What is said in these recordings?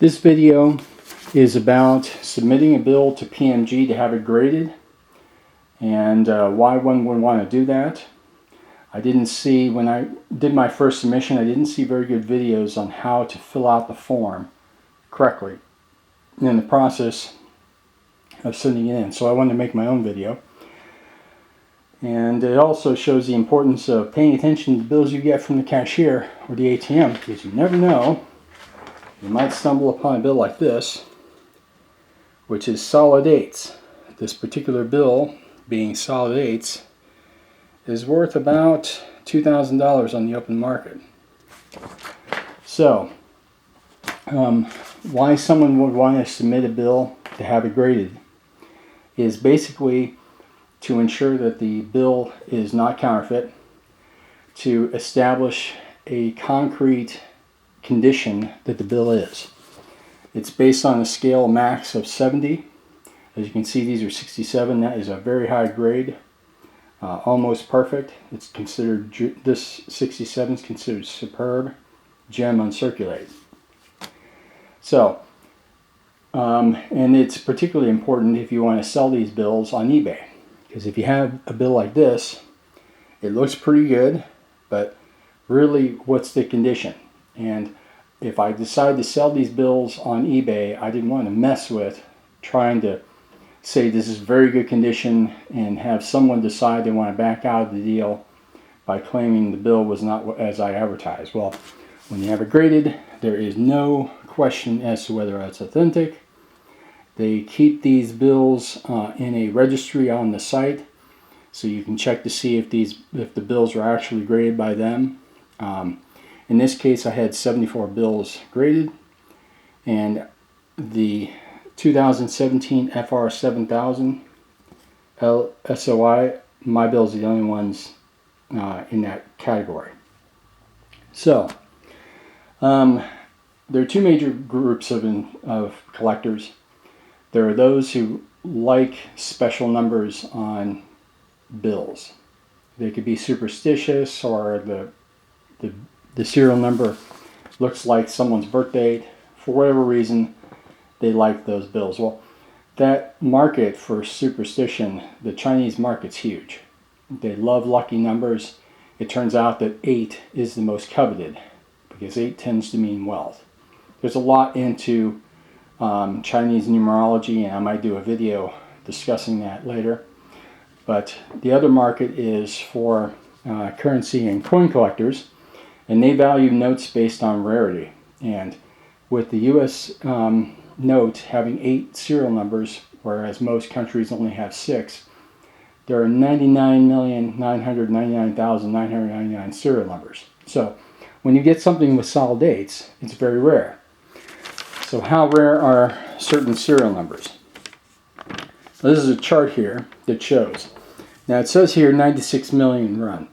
This video is about submitting a bill to PMG to have it graded and why one would want to do that. I didn't see, when I did my first submission, I didn't see very good videos on how to fill out the form correctly in the process of sending it in. So I wanted to make my own video. And it also shows the importance of paying attention to the bills you get from the cashier or the ATM, because you never know. You might stumble upon a bill like this, which is solid 8's. This particular bill, being solid 8's, is worth about $2,000 on the open market. So, why someone would want to submit a bill to have it graded is basically to ensure that the bill is not counterfeit, to establish a concrete condition that the bill is. It's based on a scale max of 70. As you can see, these are 67. That is a very high grade, almost perfect. It's considered, this 67 is considered superb, gem uncirculated. So, and it's particularly important if you want to sell these bills on eBay, because if you have a bill like this, it looks pretty good, but really, what's the condition? And if I decide to sell these bills on eBay, I didn't want to mess with trying to say this is very good condition and have someone decide they want to back out of the deal by claiming the bill was not as I advertised. Well, when you have it graded, there is no question as to whether it's authentic. They keep these bills in a registry on the site, so you can check to see if the bills are actually graded by them. In this case, I had 74 bills graded, and the 2017 FR 7000 SOI, my bills are the only ones in that category. So, there are two major groups of collectors. There are those who like special numbers on bills. They could be superstitious, or the serial number looks like someone's birth date. For whatever reason, they like those bills. Well, that market for superstition, the Chinese market's huge. They love lucky numbers. It turns out that 8 is the most coveted, because 8 tends to mean wealth. There's a lot into Chinese numerology, and I might do a video discussing that later. But the other market is for currency and coin collectors, and they value notes based on rarity. And with the US note having 8 serial numbers, whereas most countries only have 6, there are 99,999,999 serial numbers. So when you get something with solid 8's, it's very rare. So how rare are certain serial numbers? This is a chart here that shows. Now it says here 96 million run.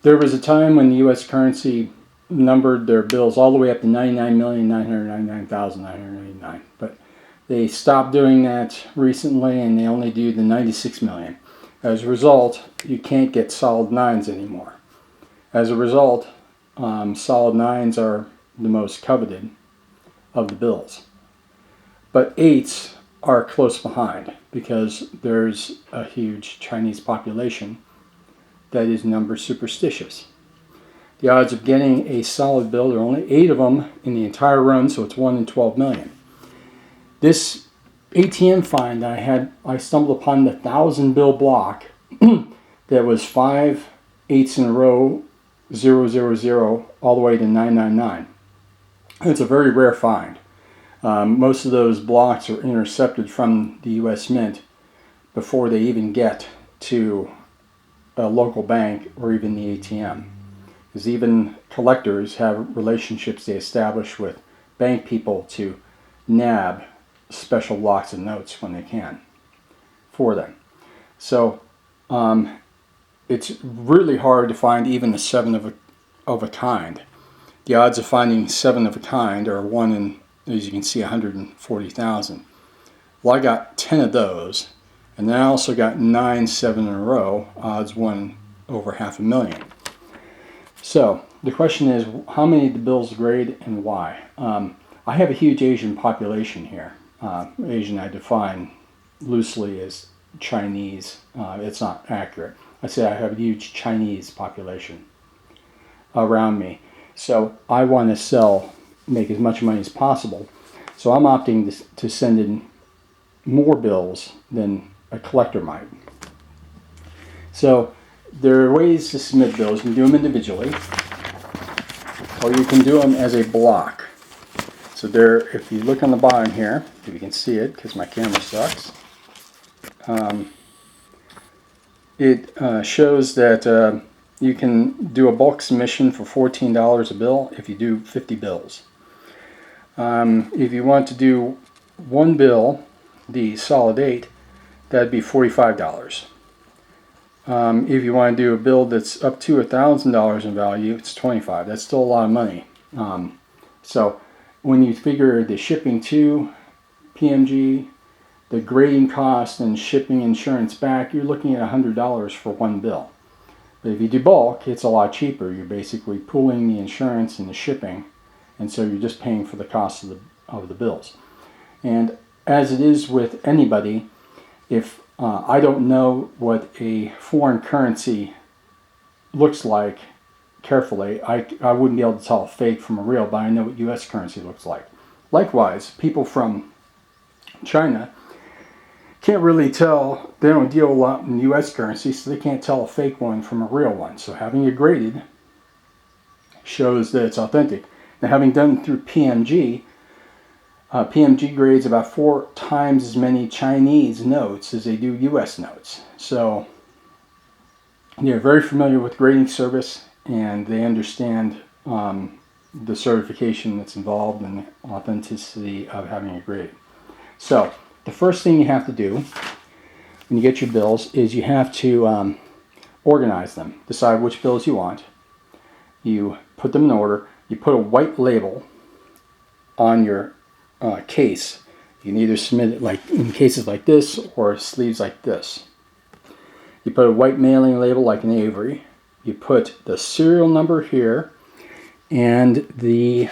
There was a time when the U.S. currency numbered their bills all the way up to 99,999,999. But they stopped doing that recently, and they only do the 96 million. As a result, you can't get solid 9's anymore. As a result, solid 9's are the most coveted of the bills. But 8's are close behind, because there's a huge Chinese population that is number superstitious. The odds of getting a solid bill, there are only 8 of them in the entire run, so it's 1 in 12 million. This ATM find I stumbled upon the 1,000 bill block that was 5 8's in a row, 000, all the way to 999. It's a very rare find. Most of those blocks are intercepted from the U.S. Mint before they even get to a local bank or even the ATM. Because even collectors have relationships they establish with bank people to nab special blocks of notes when they can for them. So it's really hard to find even a 7 of a kind. The odds of finding 7 of a kind are 1 in, as you can see, 140,000. Well, I got 10 of those, and then I also got 9 7 in a row, odds 1 over 500,000. So the question is, how many of the bills grade and why? I have a huge Asian population here. Asian I define loosely as Chinese. It's not accurate. I say I have a huge Chinese population around me. So I want to make as much money as possible. So I'm opting to send in more bills than a collector might. So there are ways to submit bills. You can do them individually, or you can do them as a block. So there, if you look on the bottom here, if you can see it, because my camera sucks, it shows that you can do a bulk submission for $14 a bill if you do 50 bills. If you want to do one bill, the solid 8, that'd be $45. If you want to do a bill that's up to $1,000 in value, it's $25. That's still a lot of money. So when you figure the shipping to PMG, the grading cost, and shipping insurance back, you're looking at $100 for one bill. But if you do bulk, it's a lot cheaper. You're basically pooling the insurance and the shipping, and so you're just paying for the cost of the bills. And as it is with anybody, if I don't know what a foreign currency looks like carefully, I wouldn't be able to tell a fake from a real, but I know what U.S. currency looks like. Likewise, people from China can't really tell. They don't deal a lot in U.S. currency, so they can't tell a fake one from a real one. So having it graded shows that it's authentic. Now, having done through PMG, PMG grades about 4 times as many Chinese notes as they do U.S. notes. So they're very familiar with grading service, and they understand the certification that's involved and the authenticity of having it graded. So the first thing you have to do when you get your bills is you have to organize them. Decide which bills you want. You put them in order. You put a white label on your case. You can either submit it like in cases like this or sleeves like this. You put a white mailing label like an Avery. You put the serial number here and the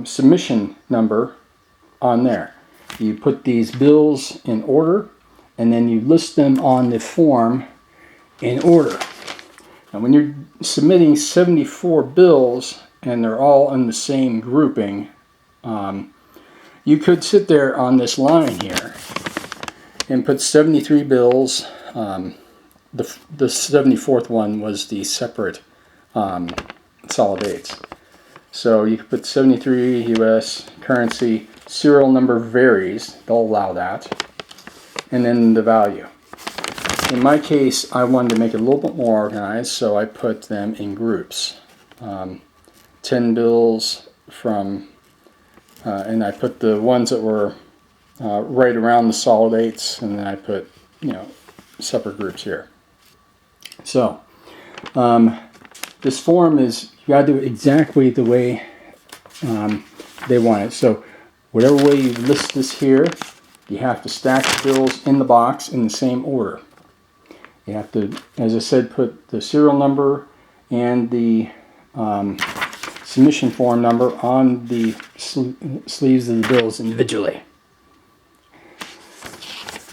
submission number on there. You put these bills in order, and then you list them on the form in order. Now when you're submitting 74 bills and they're all in the same grouping, you could sit there on this line here and put 73 bills. The 74th one was the separate solid 8's. So you could put 73 US currency, serial number varies, they'll allow that, and then the value. In my case, I wanted to make it a little bit more organized, so I put them in groups. 10 bills from, and I put the ones that were right around the solid 8's, and then I put, separate groups here. So, this form is, you got to do it exactly the way they want it. So, whatever way you list this here, you have to stack the bills in the box in the same order. You have to, as I said, put the serial number and the submission form number on the sleeves of the bills individually.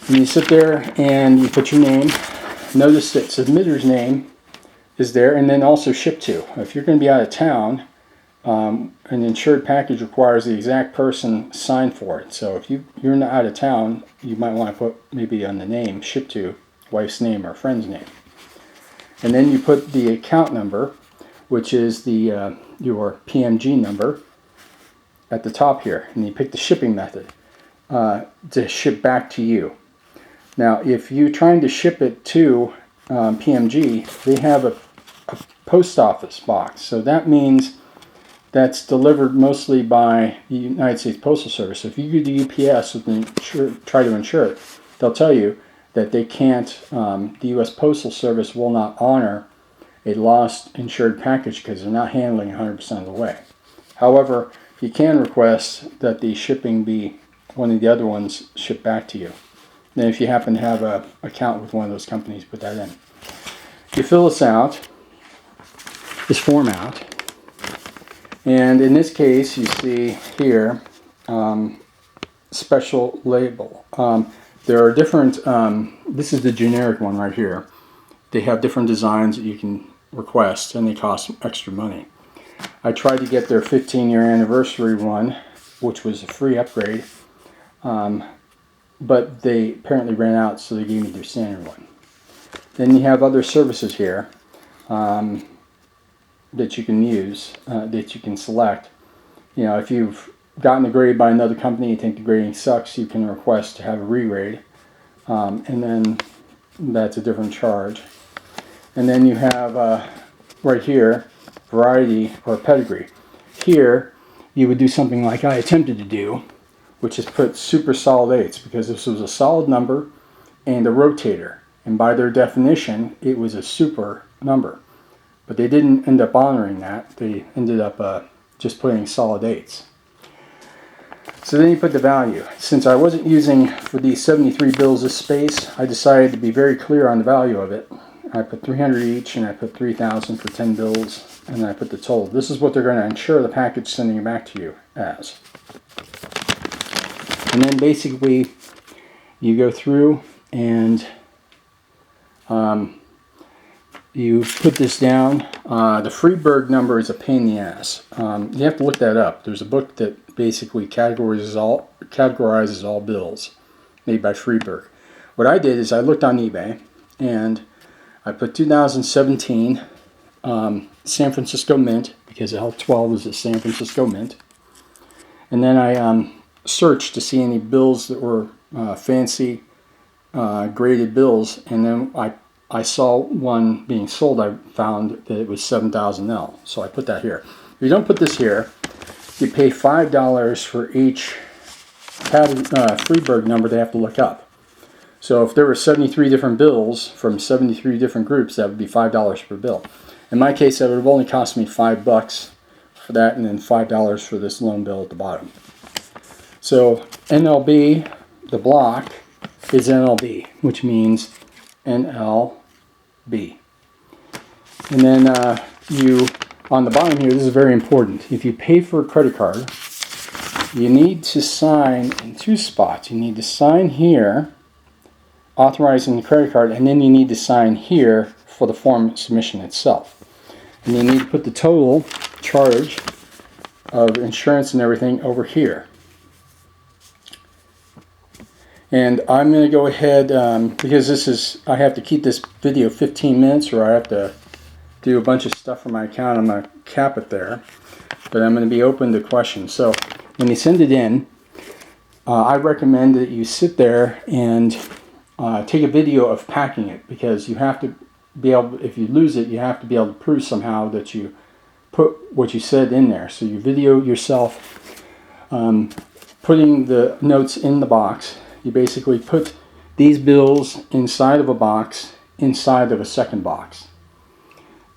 And you sit there and you put your name. Notice that submitter's name is there, and then also ship to. If you're going to be out of town, an insured package requires the exact person sign for it. So if you're not out of town, you might want to put maybe on the name, ship to, wife's name or friend's name. And then you put the account number, which is the your PMG number, at the top here. And you pick the shipping method to ship back to you. Now, if you're trying to ship it to PMG, they have a post office box. So that means that's delivered mostly by the United States Postal Service. So if you go to UPS with try to insure it, they'll tell you that they can't, the U.S. Postal Service will not honor a lost insured package because they're not handling 100% of the way. However, you can request that the shipping be one of the other ones shipped back to you. Then if you happen to have an account with one of those companies, put that in. You fill this out, this form out, And in this case, you see here, special label. There are different, this is the generic one right here. They have different designs that you can request, and they cost extra money. I tried to get their 15-year anniversary one, which was a free upgrade, but they apparently ran out, so they gave me their standard one. Then you have other services here that you can use, that you can select. You know, if you've gotten a grade by another company, you think the grading sucks, you can request to have a re-grade, and then that's a different charge. And then you have right here, variety or pedigree. Here, you would do something like I attempted to do, which is put super solid 8's, because this was a solid number and a rotator. And by their definition, it was a super number. But they didn't end up honoring that. They ended up just putting solid 8's. So then you put the value. Since I wasn't using for these 73 bills of space, I decided to be very clear on the value of it. I put 300 each, and I put 3,000 for 10 bills, and then I put the total. This is what they're going to insure the package sending it back to you as. And then basically, you go through and you put this down. The Freeburg number is a pain in the ass. You have to look that up. There's a book that basically categorizes all bills made by Freeburg. What I did is I looked on eBay, and I put 2017 San Francisco Mint, because L12 is a San Francisco Mint. And then I searched to see any bills that were fancy graded bills, and then I saw one being sold. I found that it was 7000L, so I put that here. If you don't put this here, you pay $5 for each Freeburg number they have to look up. So if there were 73 different bills from 73 different groups, that would be $5 per bill. In my case, that would have only cost me $5 for that, and then $5 for this loan bill at the bottom. So NLB, the block, is NLB, which means NLB. And then on the bottom here, this is very important. If you pay for a credit card, you need to sign in two spots. You need to sign here, authorizing the credit card, and then you need to sign here for the form submission itself. And you need to put the total charge of insurance and everything over here. And I'm going to go ahead, because I have to keep this video 15 minutes, or I have to do a bunch of stuff for my account. I'm going to cap it there, but I'm going to be open to questions. So when you send it in, I recommend that you sit there and take a video of packing it, because you have to be able, if you lose it, you have to be able to prove somehow that you put what you said in there. So you video yourself putting the notes in the box. You basically put these bills inside of a box, inside of a second box.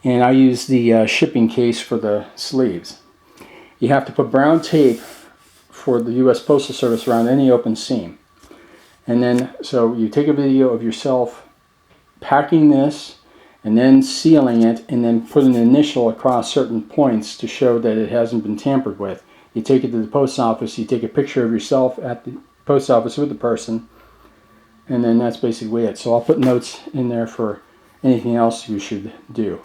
And I use the shipping case for the sleeves. You have to put brown tape for the U.S. Postal Service around any open seam. And then, so you take a video of yourself packing this, and then sealing it, and then put an initial across certain points to show that it hasn't been tampered with. You take it to the post office, you take a picture of yourself at the post office with the person, and then that's basically it. So I'll put notes in there for anything else you should do.